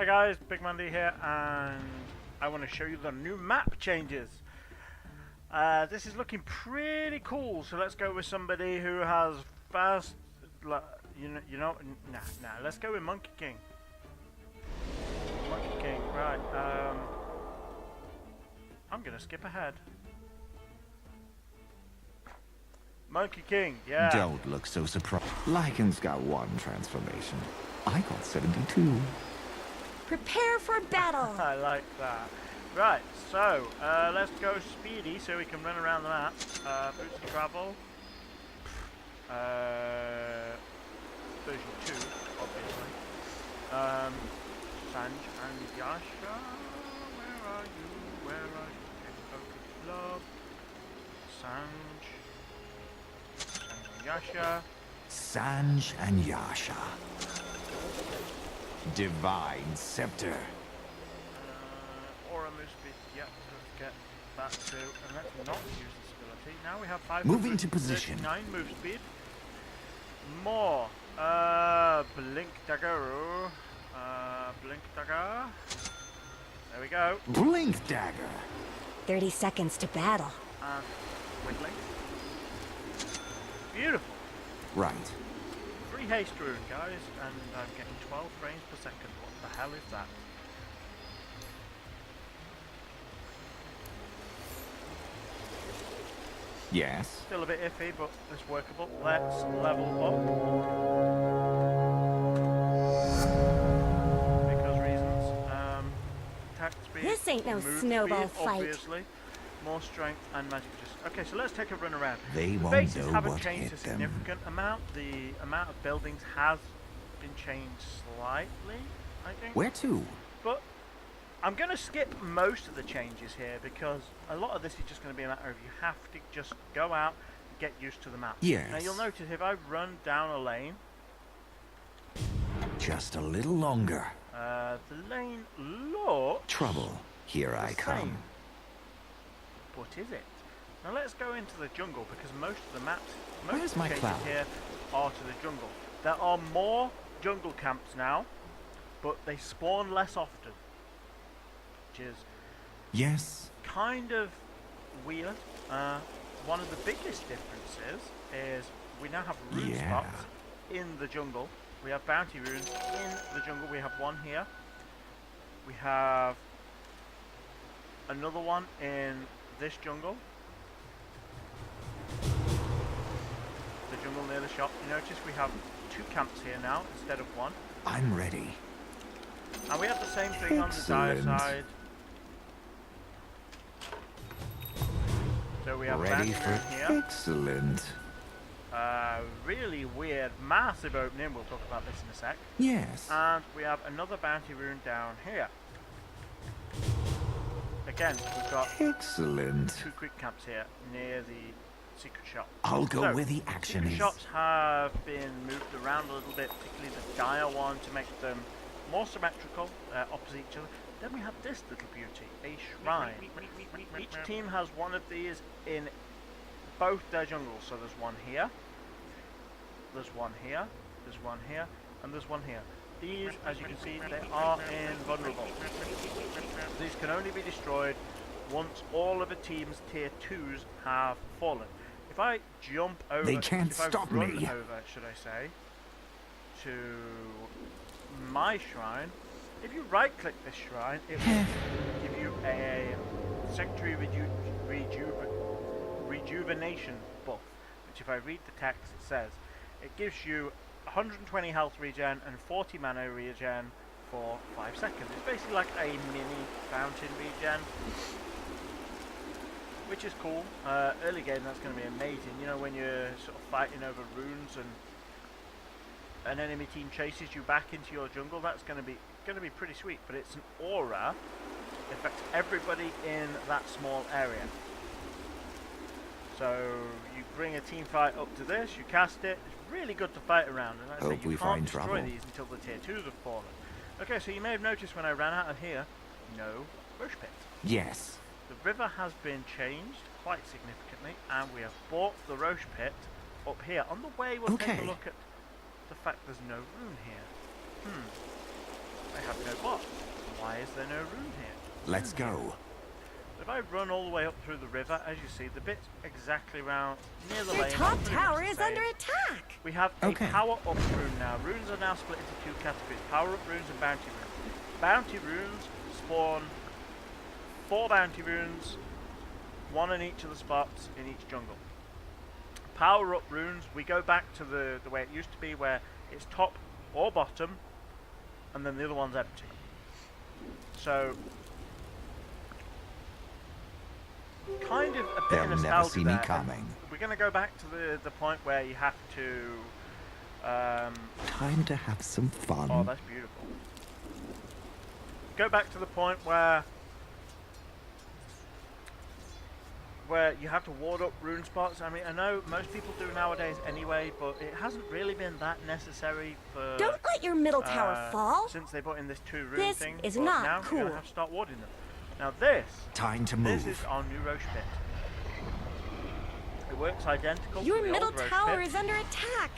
Hi guys, Big Mandy here, and I want to show you the new map changes. This is looking pretty cool, so let's go with somebody who has fast, nah, let's go with Monkey King. Monkey King, right, I'm gonna skip ahead. Monkey King, yeah. Don't look so surprised. Lycan's got one transformation. I got 72. Prepare for battle! I like that. Right, so, let's go speedy so we can run around the map. Boots of travel. Version 2, obviously. Sanj and Yasha. Where are you? Where are you? Focus love. Sanj. And Yasha. Sanj and Yasha. Divine Scepter. Aura move speed, yep, let's get that too. And let's not use this ability. Now we have 5 Moving to position. 9 move speed. More. Blink dagger. Blink dagger. There we go. Blink Dagger. 30 seconds to battle. And wiggling. Beautiful. Right. 3 haste rune, guys, and I'm getting 12 frames per second. What the hell is that? Yes. Still a bit iffy, but it's workable. Let's level up. Because reasons. Attack speed. This ain't no move snowball speed, fight. obviously. More strength and magic. Okay, so let's take a run around. They The won't bases know haven't what changed a hit them. significant amount. The amount of buildings has been changed slightly, I think. Where to? But I'm going to skip most of the changes here because a lot of this is just going to be a matter of you have to just go out and get used to the map. Yes. Now you'll notice if I run down a lane, Just a little longer. the lane looks Trouble. Here I the come. same. What is it? Now let's go into the jungle because most of the maps, most Where's of the my changes cloud? here are to the jungle. There are more jungle camps now, but they spawn less often, which is Yes. kind of weird. One of the biggest differences is we now have rune Yeah. spots in the jungle. We have bounty runes in the jungle. We have one here. We have another one in this jungle. The jungle near the shop. You notice we have 2 camps here now instead of 1. I'm ready. And we have the same thing on the dire Excellent. side. So we have Ready bounty for rune here. excellent. Really weird, massive opening. We'll talk about this in a sec. Yes. And we have another bounty rune down here. Again, we've got Excellent. 2 quick camps here near the secret shop. I'll go So, where the action secret is. shops have been moved around a little bit, particularly the dire one, to make them more symmetrical, opposite each other. Then we have this little beauty, a shrine. Each team has one of these in both their jungles. So there's one here, there's one here, there's one here, and there's one here. These, as you can see, they are invulnerable. These can only be destroyed once all of a team's tier 2s have fallen. If I jump over, They can't if I stop run me. over, should I say, to my shrine, if you right-click this shrine, it will give you a Sanctuary Rejuvenation buff, which if I read the text, it says, it gives you 120 health regen and 40 mana regen for 5 seconds. It's basically like a mini fountain regen, which is cool. Early game, that's going to be amazing. You know, when you're sort of fighting over runes and an enemy team chases you back into your jungle, that's going to be pretty sweet. But it's an aura, it affects everybody in that small area. So you bring a team fight up to this, you cast it. It's really good to fight around, and I say Hope you we can't find destroy trouble. these until the tier 2s have fallen. Okay, so you may have noticed when I ran out of here, no Roche Pit. Yes. The river has been changed quite significantly, and we have bought the Roche Pit up here. On the way, we'll take Okay. a look at the fact there's no rune here. I have no bots. Why is there no rune here? Let's go. If I run all the way up through the river, as you see, the bit exactly round near the Your lane. top pretty tower much the is same. under attack. We have Okay. a power up rune now. Runes are now split into two categories: power up runes and bounty runes. Bounty runes spawn 4 bounty runes, 1 in each of the spots in each jungle. Power up runes, we go back to the way it used to be, where it's top or bottom, and then the other one's empty. So, kind of a bit They'll of never nostalgia see me there. coming. We're going to go back to the point where you have to... Time to have some fun. oh, that's beautiful. Go back to the point where you have to ward up rune spots. I mean, I know most people do nowadays anyway, but it hasn't really been that necessary for... Don't let your middle tower fall. since they put in this 2 rune This thing. is but not now you're cool. going to have to start warding them. Now this Time to is move. our new Roche pit. It works identical Your to the middle old Roche tower pit. is under attack.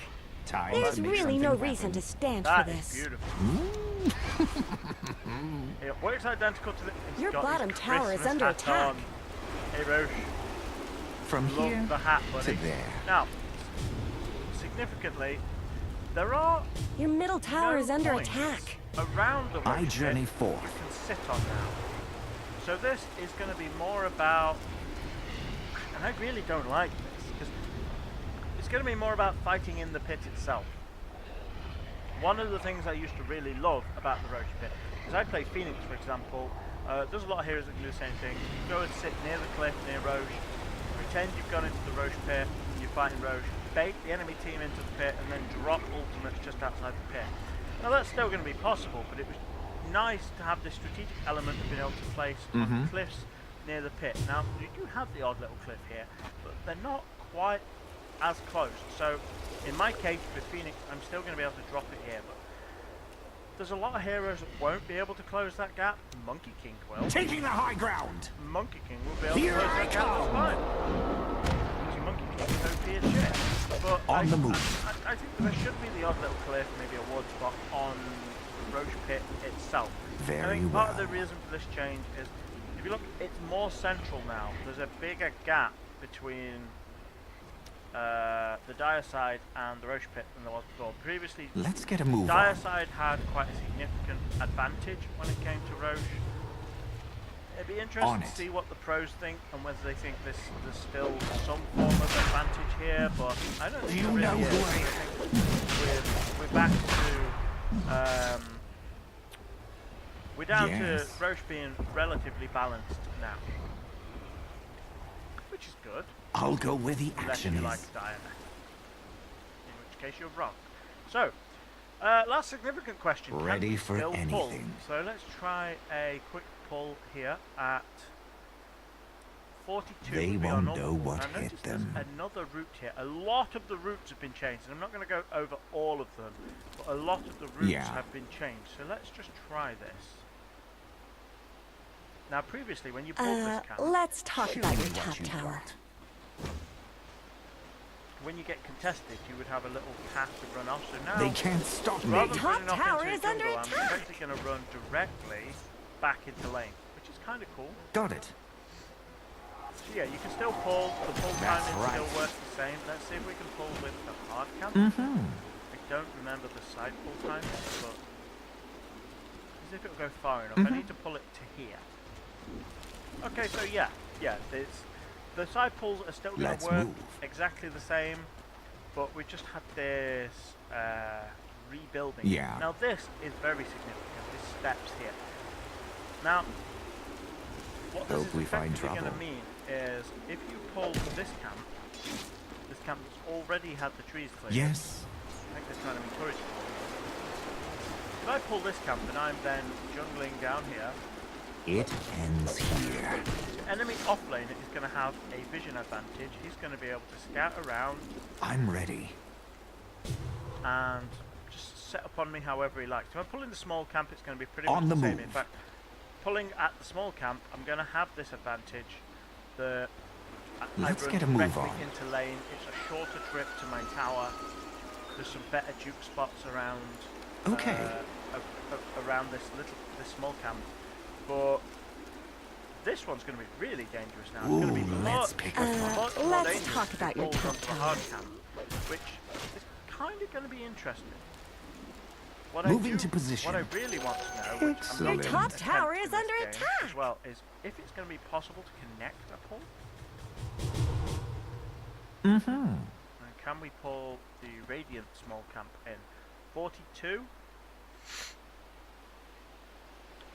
Time There's to make really no something reason happen. to stand That for is this. beautiful. It works identical to the... he's Your got his bottom tower is Christmas under hat attack. on. Hey Roche, From love here the hat, to buddy. there. Now, significantly, there are Your middle tower no is under points attack. around the I Roche journey pit forth. you can sit on now. So this is going to be more about, and I really don't like this, because it's going to be more about fighting in the pit itself. One of the things I used to really love about the Roche pit is I play Phoenix, for example. There's a lot of heroes that can do the same thing. You go and sit near the cliff, near Roche, pretend you've gone into the Roche pit, and you're fighting Roche, bait the enemy team into the pit, and then drop ultimates just outside the pit. Now that's still going to be possible, but it was nice to have this strategic element of being able to place on cliffs near the pit. Now, you do have the odd little cliff here, but they're not quite as close. So, in my case with Phoenix, I'm still going to be able to drop it here, but there's a lot of heroes that won't be able to close that gap. Monkey King will. Taking the high ground. Monkey King will be able Here to close I that gap just come. fine. See, Monkey King is OP as shit. But On the move. I think there should be the odd little cliff, maybe a ward spot on the Roche pit itself. I Very think part of the well. reason for this change is, if you look, it's more central now. There's a bigger gap between the Dire side and the Roche pit than there was before. Previously, Let's get a move Dire on. side had quite a significant advantage when it came to Roche. It'd be interesting On to it. see what the pros think and whether they think there's still some form of advantage here, but I don't think You there know really who is. I I think we're back to we're down Yes. to Roche being relatively balanced now, which is good. I'll go where the Unless action you is. like Diana, in which case you're wrong. So, last significant question. Can Ready we for still pull? anything. So let's try a quick pull here at 42. They would be our won't normal know pull. what Now, hit notice there's them. another route here. A lot of the routes have been changed, and I'm not going to go over all of them, but a lot of the routes Yeah. have been changed. So let's just try this. Now, previously, when you pulled this camp, Let's talk Show about me your what top you've tower. got. when you get contested, you would have a little path to run off. So now, They can't stop me. rather than Top running off tower into is the under jungle, I'm attack. essentially going to run directly back into lane, which is kind of cool. Got it. So yeah, you can still pull. The pull That's timing right. still works the same. Let's see if we can pull with a hard camp. I don't remember the side pull timing, but as if it will go far enough. I need to pull it to here. Okay, so yeah, it's the side pulls are still going Let's to work move. exactly the same, but we just had this rebuilding. Yeah. Now this is very significant. This steps here. Now, what this Hope is we find effectively going to trouble. mean is if you pull this camp that's already had the trees cleared. Yes. I think they're trying to encourage it. If I pull this camp and I'm then jungling down here, It ends here. the enemy offlaner is going to have a vision advantage. He's going to be able to scout around I'm ready. and just set upon me however he likes. If I'm pulling the small camp, it's going to be pretty On much the the same. move. In fact, pulling at the small camp, I'm going to have this advantage. Let's I run get a move directly on. into lane. It's a shorter trip to my tower. There's some better juke spots around. Okay. Around this small camp, but this one's going to be really dangerous now. It's going to be Ooh, let's pick a fight. lots more Let's dangerous talk if about it your falls top onto the hard towers. camp, which is kind of going to be interesting. Moving to position. What I really want to know, which I'm Your going to top attempt tower in is this under game attack. as well, is if it's going to be possible to connect a pull. Mm-hmm. And can we pull the Radiant small camp in? 42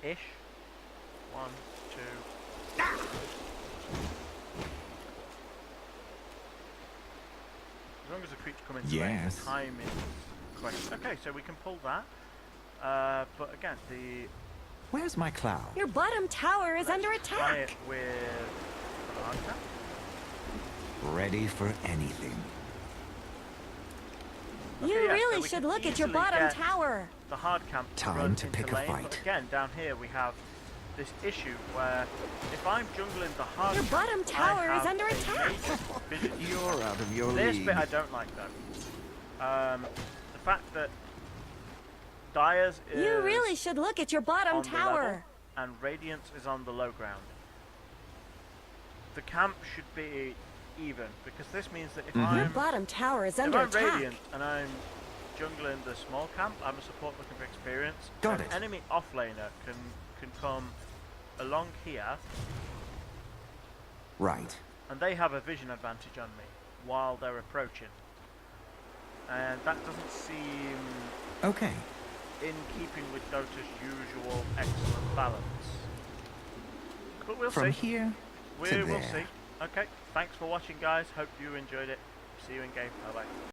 ish. 1, 2. As long as the creature comes into range, Yes. time is question. Okay, so we can pull that. But again, the Where's my cloud? Your bottom tower is under try it attack. with the hard cap. Ready for anything. You Okay, yeah, so really we should can look at your easily bottom get tower. the hard camp Time run to into pick a lane, fight. But again, down here we have this issue where if I'm jungling the hard Your camp, bottom tower I is have under a attack. major vision. You're out of your This league. bit I don't like though. The fact that Dyer's is You really should look at your bottom on the level tower. and Radiance is on the low ground. The camp should be even because this means that if Your I'm bottom tower is if under I'm attack. Radiant and I'm jungling the small camp, I'm a support looking for experience. Got An it. enemy offlaner can come along here Right. and they have a vision advantage on me while they're approaching. And that doesn't seem Okay. in keeping with Dota's usual excellent balance. But we'll From see. here We to will there. see. Okay, thanks for watching guys. Hope you enjoyed it. See you in game. Bye bye.